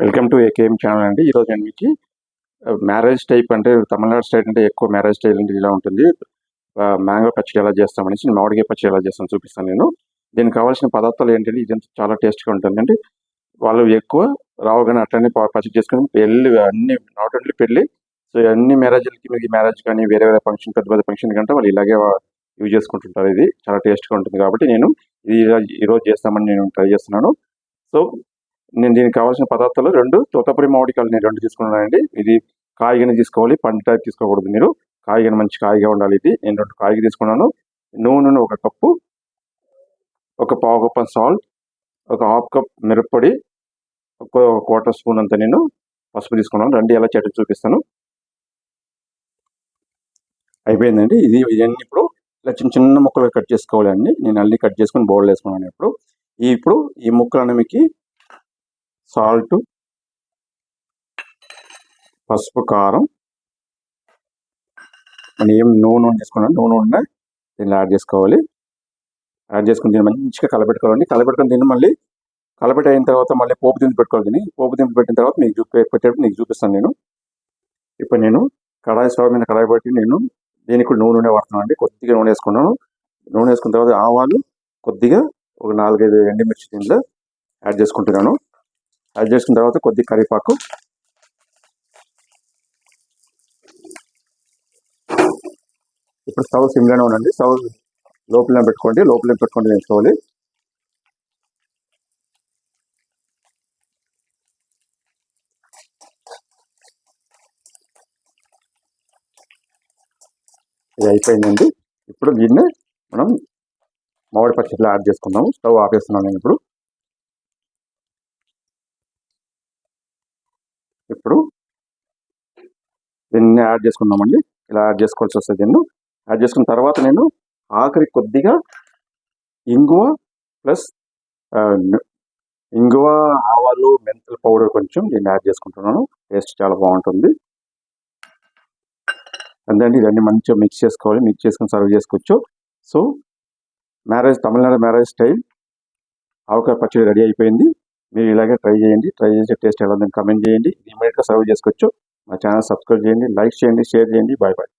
Welcome to AKM channel అండి. ఈరోజు నేను మీకు మ్యారేజ్ టైప్ అంటే తమిళనాడు స్టైల్ అంటే ఎక్కువ మ్యారేజ్ స్టైల్ అంటే ఇలా ఉంటుంది. మ్యాంగో పచ్చడి ఎలా చేస్తామనేసి మామిడికాయ పచ్చడి ఎలా చేస్తాను చూపిస్తాను నేను. దీనికి కావాల్సిన పదార్థాలు ఏంటంటే ఇది చాలా టేస్ట్గా ఉంటుంది అండి. వాళ్ళు ఎక్కువ రావుగానే అట్లనే పచ్చడి చేసుకుని పెళ్ళి అన్ని నాట్ ఓన్లీ పెళ్ళి, సో అన్ని మ్యారేజ్లకి మీకు మ్యారేజ్ కానీ వేరే వేరే ఫంక్షన్ పెద్ద పెద్ద ఫంక్షన్ కంటే వాళ్ళు ఇలాగే యూజ్ చేసుకుంటుంటారు. ఇది చాలా టేస్ట్గా ఉంటుంది కాబట్టి నేను ఇది ఈరోజు చేస్తామని నేను ట్రై చేస్తున్నాను. సో నేను దీనికి కావాల్సిన పదార్థాలు 2 తోతాపురి మామిడికాయలు నేను 2 తీసుకున్నానండి. ఇది కాయగానే తీసుకోవాలి, పండు టైప్ తీసుకోకూడదు. మీరు కాయగానే మంచి కాయగా ఉండాలి. ఇది నేను 2 కాయగా తీసుకున్నాను. నూనె 1 కప్పు, ఒక పావు కప్ సాల్ట్, ఒక హాఫ్ కప్ మిరప్పొడి, ఒక 1/4 స్పూన్ అంతా నేను పసుపు తీసుకున్నాను. రండి ఎలా చేయడం చూపిస్తాను. అయిపోయిందండి. ఇవన్నీ ఇప్పుడు ఇలా చిన్న చిన్న ముక్కలు కట్ చేసుకోవాలి అండి. నేను అల్లి కట్ చేసుకుని బౌల్ వేసుకున్నాను. ఇప్పుడు ఈ ముక్కలు మీకు సాల్ట్, పసుపు, కారం, మనం ఏం నూనె తీసుకున్నాం, నూనె దీన్ని యాడ్ చేసుకోవాలి. యాడ్ చేసుకుని దీన్ని మంచిగా కలపెట్టుకోవాలండి. కలపెట్టుకుని దీన్ని మళ్ళీ కలపెట్టి అయిన తర్వాత మళ్ళీ పోపు దింపు పెట్టుకోవాలి. దీన్ని పోపు దింపు పెట్టిన తర్వాత మీకు చూపిస్తాను నేను. ఇప్పుడు నేను స్టవ్ మీద కడాయి పెట్టి నేను దీనికి నూనె వాడుతున్నాను అండి. కొద్దిగా నూనె వేసుకున్నాను. నూనె వేసుకున్న తర్వాత ఆవాలు, కొద్దిగా ఒక 4-5 ఎండుమిర్చి దీంట్లో యాడ్ చేసుకుంటున్నాను. యాడ్ చేసుకున్న తర్వాత కొద్దిగా కరివేపాకు, ఇప్పుడు స్టవ్ సిమ్లోనే ఉండండి. స్టవ్ లోపల పెట్టుకోండి వేసుకోవాలి. ఇది అయిపోయిందండి. ఇప్పుడు దీన్ని మనం మామిడి పచ్చడిలో యాడ్ చేసుకుందాము. స్టవ్ ఆపేస్తున్నాను నేను ఇప్పుడు దీన్ని యాడ్ చేసుకుందామండి. ఇలా యాడ్ చేసుకోవాల్సి వస్తుంది. దీన్ని యాడ్ చేసుకున్న తర్వాత నేను ఆఖరి కొద్దిగా ఇంగువ ప్లస్ ఆవాలు, మెంతుల పౌడర్ కొంచెం దీన్ని యాడ్ చేసుకుంటున్నాను. టేస్ట్ చాలా బాగుంటుంది. అంతే, ఇవన్నీ మంచిగా మిక్స్ చేసుకోవాలి. మిక్స్ చేసుకుని సర్వ్ చేసుకోవచ్చు. సో తమిళనాడు మ్యారేజ్ స్టైల్ ఆవకాయ పచ్చడి రెడీ అయిపోయింది. మీరు ఇలాగే ట్రై చేయండి. ట్రై చేసే టేస్ట్ ఎలా ఉందని కమెంట్ చేయండి. ఇమీడియట్గా సర్వ్ చేసుకోవచ్చు. మా ఛానల్ సబ్స్క్రైబ్ చేయండి, లైక్ చేయండి, షేర్ చేయండి. Bye bye.